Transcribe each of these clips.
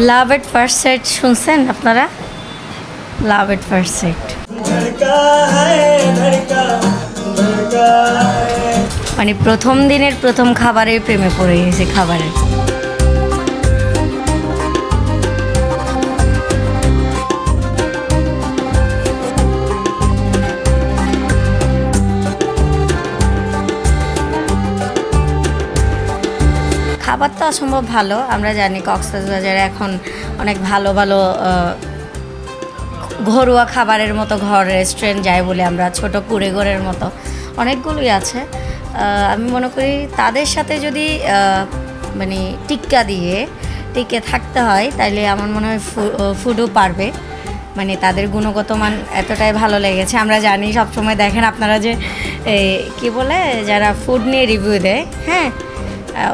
Love at first sight শুনছেন আপনারা? লাভ at first sight মানে প্রথম দিনের প্রথম খাবারের প্রেমে পড়ে গেছে খাবারের। খাবার তো অসম্ভব ভালো, আমরা জানি কক্সবাজারে এখন অনেক ভালো ভালো ঘরোয়া খাবারের মতো ঘর রেস্টুরেন্ট যায় বলে আমরা ছোট কুড়েঘরের মতো অনেকগুলোই আছে। আমি মনে করি তাদের সাথে যদি মানে টিকে থাকতে হয় তাইলে আমার মনে হয় ফুডও পারবে। মানে তাদের গুণগত মান এতটাই ভালো লেগেছে। আমরা জানি সবসময় দেখেন আপনারা যে কি বলে যারা ফুড নিয়ে রিভিউ দেয়, হ্যাঁ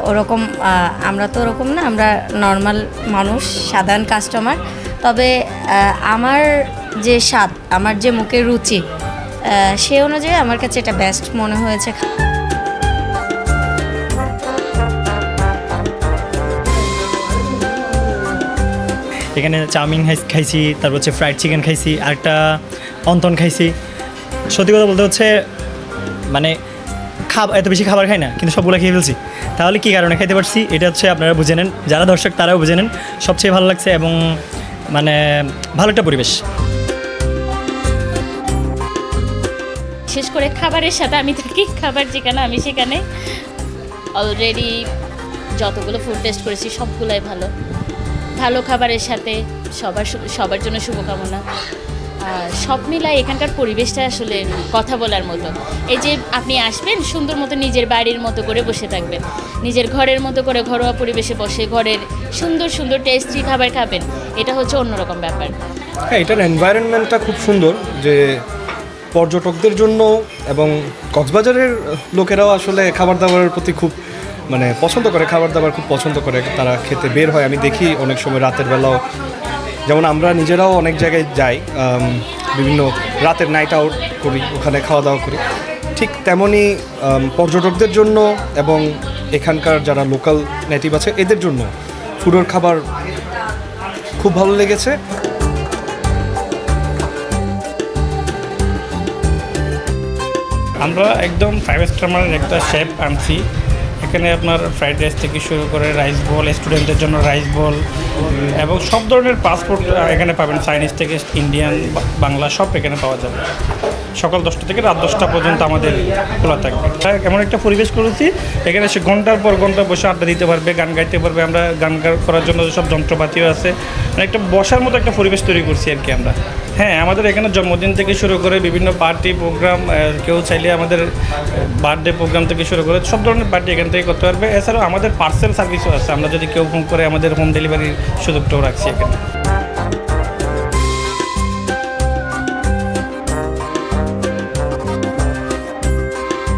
ওরকম আমরা তো ওরকম না, আমরা নর্মাল মানুষ, সাধারণ কাস্টমার। তবে আমার যে স্বাদ, আমার যে মুখের রুচি, সে অনুযায়ী আমার কাছে এটা বেস্ট মনে হয়েছে। এখানে চাউমিন খাইছি, তারপর হচ্ছে ফ্রাইড চিকেন খাইছি, আরেকটা অন্তন খাইছি। সত্যি কথা বলতে হচ্ছে মানে এত বেশি খাবার খাই না, কিন্তু সবগুলো খেয়ে ফেলছি। তাহলে কী কারণে খাইতে পারছি এটা হচ্ছে আপনারা বুঝে নেন, যারা দর্শক তারাও বুঝে নেন। সবচেয়ে ভালো লাগছে এবং মানে ভালো একটা পরিবেশ। বিশেষ করে খাবারের সাথে আমি থাকি, খাবার যেখানে আমি সেখানে। অলরেডি যতগুলো ফুড টেস্ট করেছি সবগুলোই ভালো। ভালো খাবারের সাথে সবার জন্য শুভকামনা। সব মিলাই এখানকার পরিবেশটা আসলে কথা বলার মতো। এই যে আপনি আসবেন, সুন্দর মতো নিজের বাড়ির মতো করে বসে থাকবেন, নিজের ঘরের মতো করে ঘরোয়া পরিবেশে বসে ঘরের সুন্দর সুন্দর টেস্টি খাবার খাবেন, এটা হচ্ছে অন্যরকম ব্যাপার। হ্যাঁ, এটার এনভায়রনমেন্টটা খুব সুন্দর, যে পর্যটকদের জন্য এবং কক্সবাজারের লোকেরাও আসলে খাবার দাবারের প্রতি খুব মানে পছন্দ করে, খাবার দাবার খুব পছন্দ করে, তারা খেতে বের হয়। আমি দেখি অনেক সময় রাতের বেলাও, যেমন আমরা নিজেরাও অনেক জায়গায় যাই, বিভিন্ন রাতের নাইট আউট করি, ওখানে খাওয়া দাওয়া করি। ঠিক তেমনই পর্যটকদের জন্য এবং এখানকার যারা লোকাল নেটিভ আছে এদের জন্য ফুডের খাবার খুব ভালো লেগেছে। আমরা একদম 5 স্টার মানের একটা শেফ আনছি। এখানে আপনার ফ্রাইড রাইস থেকে শুরু করে রাইস বল, স্টুডেন্টের জন্য রাইস বল এবং সব ধরনের পাসপোর্ট এখানে পাবেন। চাইনিজ থেকে ইন্ডিয়ান, বাংলা সব এখানে পাওয়া যাবে। সকাল 10টা থেকে রাত 10টা পর্যন্ত আমাদের খোলা থাকবে। এমন একটা পরিবেশ করেছি, এখানে সে ঘন্টার পর ঘন্টা বসে আড্ডা দিতে পারবে, গান গাইতে পারবে। আমরা গান করার জন্য সব যন্ত্রপাতিও আছে, মানে একটা বসার মতো একটা পরিবেশ তৈরি করছি আর কি আমরা। হ্যাঁ, আমাদের এখানে জন্মদিন থেকে শুরু করে বিভিন্ন পার্টি প্রোগ্রাম, কেউ চাইলে আমাদের বার্থডে প্রোগ্রাম থেকে শুরু করে সব ধরনের পার্টি এখান থেকে করতে পারবে। এছাড়াও আমাদের পার্সেল সার্ভিসও আছে, আমরা যদি কেউ ফোন করে আমাদের হোম ডেলিভারির সুযোগটাও রাখছি এখানে।